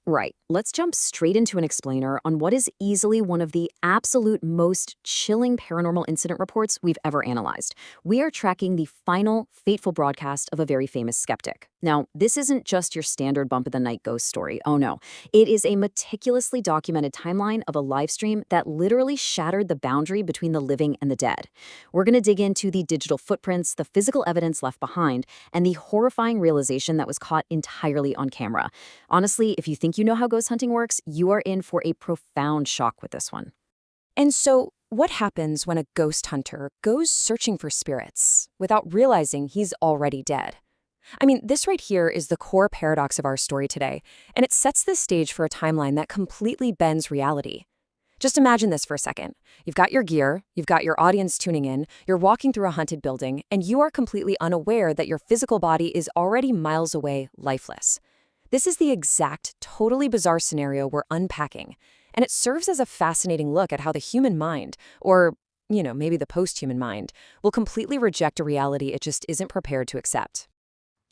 Right. Let's jump straight into an explainer on what is easily one of the absolute most chilling paranormal incident reports we've ever analyzed. We are tracking the final fateful broadcast of a very famous skeptic. Now, this isn't just your standard bump of the night ghost story. Oh no. It is a meticulously documented timeline of a live stream that literally shattered the boundary between the living and the dead. We're going to dig into the digital footprints, the physical evidence left behind, and the horrifying realization that was caught entirely on camera. Honestly, if you think you know how ghost hunting works, you are in for a profound shock with this one. And so, what happens when a ghost hunter goes searching for spirits without realizing he's already dead? I mean, this right here is the core paradox of our story today, and it sets the stage for a timeline that completely bends reality. Just imagine this for a second. You've got your gear, you've got your audience tuning in, you're walking through a haunted building, and you are completely unaware that your physical body is already miles away, lifeless. This is the exact, totally bizarre scenario we're unpacking, and it serves as a fascinating look at how the human mind, or, maybe the post-human mind, will completely reject a reality it just isn't prepared to accept.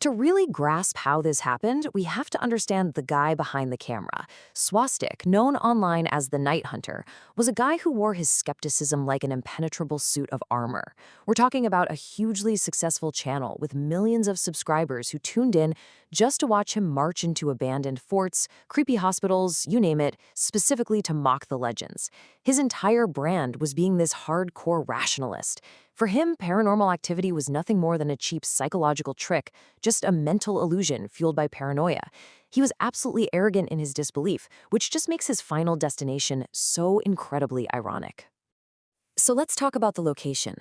To really grasp how this happened, we have to understand the guy behind the camera. Swastik, known online as the Night Hunter, was a guy who wore his skepticism like an impenetrable suit of armor. We're talking about a hugely successful channel with millions of subscribers who tuned in just to watch him march into abandoned forts, creepy hospitals, you name it, specifically to mock the legends. His entire brand was being this hardcore rationalist. For him, paranormal activity was nothing more than a cheap psychological trick, just a mental illusion fueled by paranoia. He was absolutely arrogant in his disbelief, which just makes his final destination so incredibly ironic. So let's talk about the location.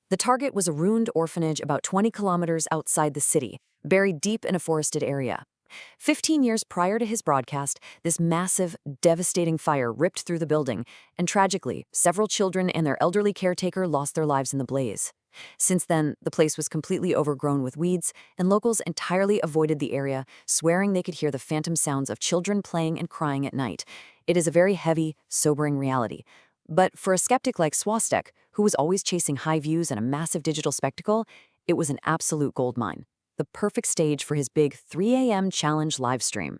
The target was a ruined orphanage about 20 kilometers outside the city, buried deep in a forested area. 15 years prior to his broadcast, this massive, devastating fire ripped through the building, and tragically, several children and their elderly caretaker lost their lives in the blaze. Since then, the place was completely overgrown with weeds, and locals entirely avoided the area, swearing they could hear the phantom sounds of children playing and crying at night. It is a very heavy, sobering reality. But for a skeptic like Swastik, who was always chasing high views and a massive digital spectacle, it was an absolute goldmine. The perfect stage for his big 3 a.m. challenge livestream.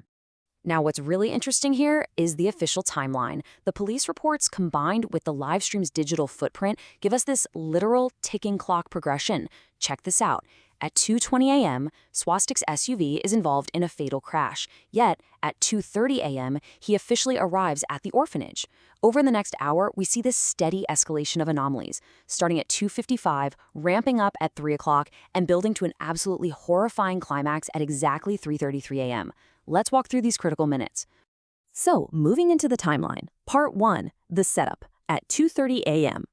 Now, what's really interesting here is the official timeline. The police reports combined with the livestream's digital footprint give us this literal ticking clock progression. Check this out. At 2:20 a.m., Swastik's SUV is involved in a fatal crash. Yet, at 2:30 a.m., he officially arrives at the orphanage. Over the next hour, we see this steady escalation of anomalies, starting at 2:55, ramping up at 3 o'clock, and building to an absolutely horrifying climax at exactly 3:33 a.m. Let's walk through these critical minutes. So, moving into the timeline. Part 1, the setup, at 2:30 a.m.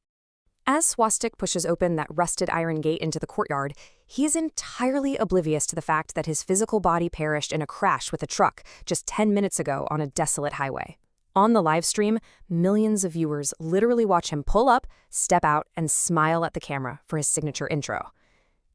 As Swastik pushes open that rusted iron gate into the courtyard, he is entirely oblivious to the fact that his physical body perished in a crash with a truck just 10 minutes ago on a desolate highway. On the live stream, millions of viewers literally watch him pull up, step out, and smile at the camera for his signature intro.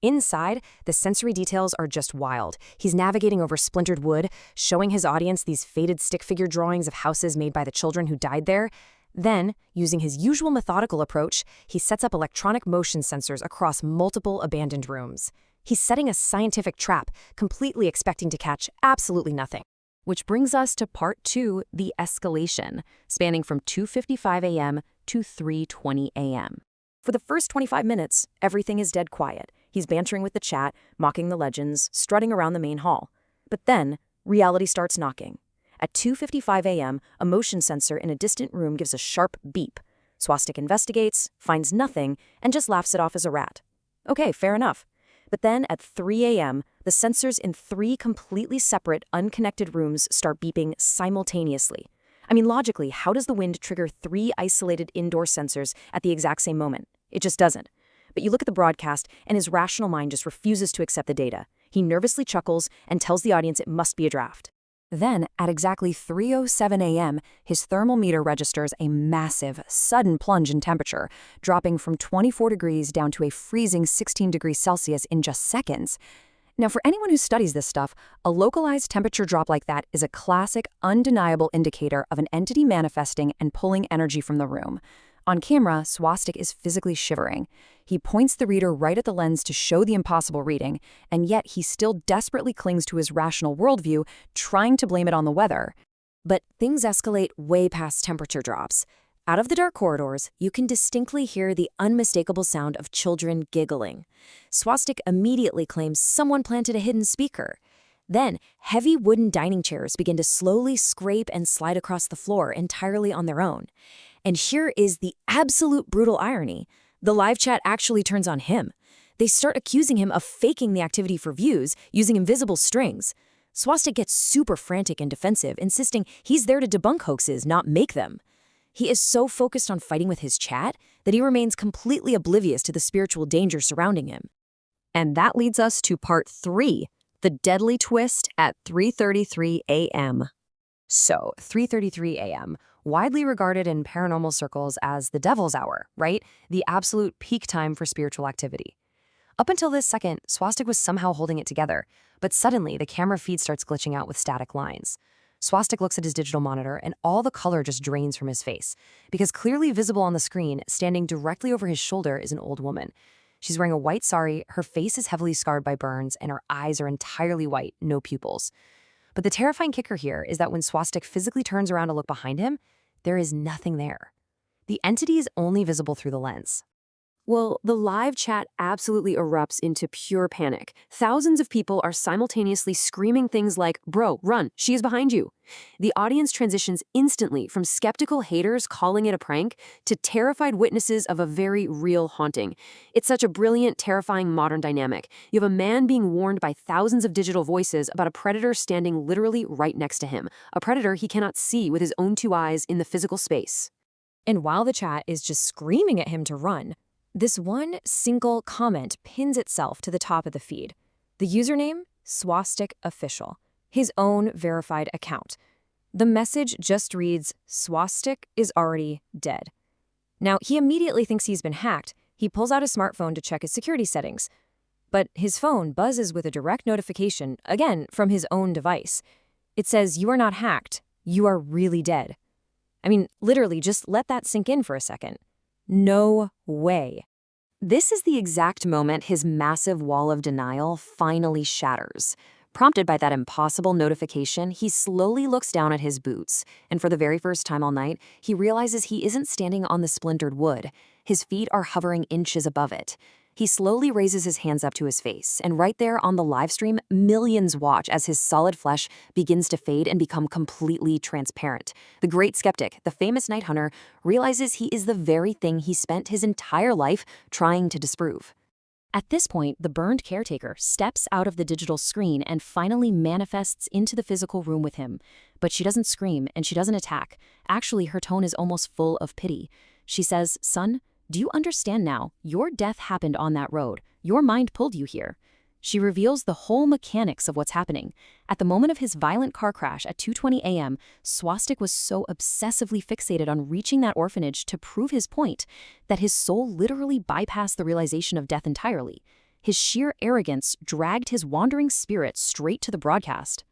Inside, the sensory details are just wild. He's navigating over splintered wood, showing his audience these faded stick figure drawings of houses made by the children who died there. Then, using his usual methodical approach, he sets up electronic motion sensors across multiple abandoned rooms. He's setting a scientific trap, completely expecting to catch absolutely nothing. Which brings us to Part 2, the escalation, spanning from 2:55 a.m. to 3:20 a.m. For the first 25 minutes, everything is dead quiet. He's bantering with the chat, mocking the legends, strutting around the main hall. But then, reality starts knocking. At 2:55 a.m., a motion sensor in a distant room gives a sharp beep. Swastik investigates, finds nothing, and just laughs it off as a rat. Okay, fair enough. But then at 3 a.m., the sensors in 3 completely separate, unconnected rooms start beeping simultaneously. I mean, logically, how does the wind trigger 3 isolated indoor sensors at the exact same moment? It just doesn't. But you look at the broadcast, and his rational mind just refuses to accept the data. He nervously chuckles and tells the audience it must be a draft. Then, at exactly 3:07 a.m., his thermal meter registers a massive, sudden plunge in temperature, dropping from 24 degrees down to a freezing 16 degrees Celsius in just seconds. Now, for anyone who studies this stuff, a localized temperature drop like that is a classic, undeniable indicator of an entity manifesting and pulling energy from the room. On camera, Swastik is physically shivering. He points the reader right at the lens to show the impossible reading, and yet he still desperately clings to his rational worldview, trying to blame it on the weather. But things escalate way past temperature drops. Out of the dark corridors, you can distinctly hear the unmistakable sound of children giggling. Swastik immediately claims someone planted a hidden speaker. Then, heavy wooden dining chairs begin to slowly scrape and slide across the floor entirely on their own. And here is the absolute brutal irony. The live chat actually turns on him. They start accusing him of faking the activity for views, using invisible strings. Swastik gets super frantic and defensive, insisting he's there to debunk hoaxes, not make them. He is so focused on fighting with his chat that he remains completely oblivious to the spiritual danger surrounding him. And that leads us to part 3, the deadly twist at 3:33 a.m. So, 3:33 a.m., widely regarded in paranormal circles as the devil's hour, right? The absolute peak time for spiritual activity. Up until this second, Swastik was somehow holding it together, but suddenly the camera feed starts glitching out with static lines. Swastik looks at his digital monitor and all the color just drains from his face, because clearly visible on the screen, standing directly over his shoulder, is an old woman. She's wearing a white sari, her face is heavily scarred by burns, and her eyes are entirely white, no pupils. But the terrifying kicker here is that when Swastik physically turns around to look behind him, there is nothing there. The entity is only visible through the lens. Well, the live chat absolutely erupts into pure panic. Thousands of people are simultaneously screaming things like, "Bro, run, she is behind you." The audience transitions instantly from skeptical haters calling it a prank to terrified witnesses of a very real haunting. It's such a brilliant, terrifying modern dynamic. You have a man being warned by thousands of digital voices about a predator standing literally right next to him, a predator he cannot see with his own 2 eyes in the physical space. And while the chat is just screaming at him to run, this one single comment pins itself to the top of the feed. The username, Swastik Official, his own verified account. The message just reads, "Swastik is already dead." Now, he immediately thinks he's been hacked. He pulls out his smartphone to check his security settings. But his phone buzzes with a direct notification, again from his own device. It says, "You are not hacked. You are really dead." I mean, literally, just let that sink in for a second. No way. This is the exact moment his massive wall of denial finally shatters. Prompted by that impossible notification, he slowly looks down at his boots, and for the very first time all night, he realizes he isn't standing on the splintered wood. His feet are hovering inches above it. He slowly raises his hands up to his face, and right there on the live stream, millions watch as his solid flesh begins to fade and become completely transparent. The great skeptic, the famous night hunter, realizes he is the very thing he spent his entire life trying to disprove. At this point, the burned caretaker steps out of the digital screen and finally manifests into the physical room with him. But she doesn't scream and she doesn't attack. Actually, her tone is almost full of pity. She says, "Son, do you understand now? Your death happened on that road. Your mind pulled you here." She reveals the whole mechanics of what's happening. At the moment of his violent car crash at 2:20 a.m., Swastik was so obsessively fixated on reaching that orphanage to prove his point that his soul literally bypassed the realization of death entirely. His sheer arrogance dragged his wandering spirit straight to the broadcast.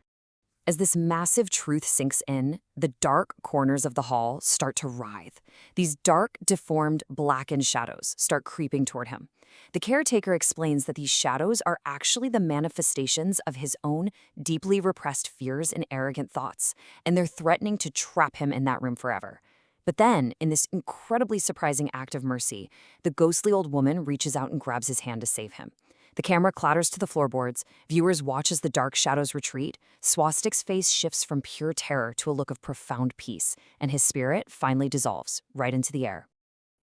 As this massive truth sinks in, the dark corners of the hall start to writhe. These dark, deformed, blackened shadows start creeping toward him. The caretaker explains that these shadows are actually the manifestations of his own deeply repressed fears and arrogant thoughts, and they're threatening to trap him in that room forever. But then, in this incredibly surprising act of mercy, the ghostly old woman reaches out and grabs his hand to save him. The camera clatters to the floorboards, viewers watch as the dark shadows retreat, Swastik's face shifts from pure terror to a look of profound peace, and his spirit finally dissolves right into the air.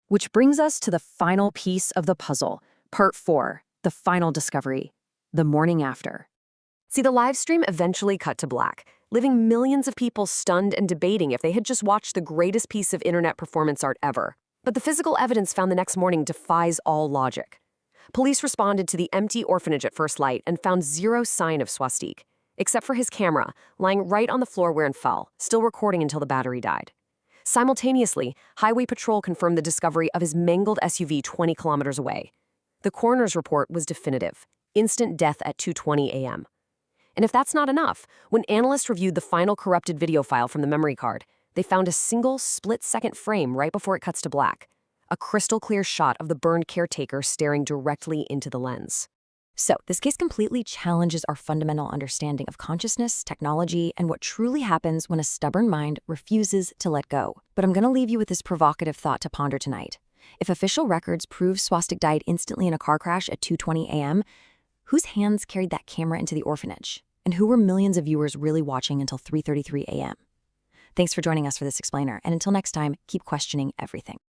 Which brings us to the final piece of the puzzle, part 4, the final discovery, the morning after. See, the live stream eventually cut to black, leaving millions of people stunned and debating if they had just watched the greatest piece of internet performance art ever. But the physical evidence found the next morning defies all logic. Police responded to the empty orphanage at first light and found zero sign of Swastik, except for his camera, lying right on the floor where it fell, still recording until the battery died. Simultaneously, Highway Patrol confirmed the discovery of his mangled SUV 20 kilometers away. The coroner's report was definitive: instant death at 2:20 a.m. And if that's not enough, when analysts reviewed the final corrupted video file from the memory card, they found a single split-second frame right before it cuts to black. A crystal-clear shot of the burned caretaker staring directly into the lens. So, this case completely challenges our fundamental understanding of consciousness, technology, and what truly happens when a stubborn mind refuses to let go. But I'm going to leave you with this provocative thought to ponder tonight. If official records prove Swastik died instantly in a car crash at 2:20 a.m., whose hands carried that camera into the orphanage? And who were millions of viewers really watching until 3:33 a.m.? Thanks for joining us for this explainer, and until next time, keep questioning everything.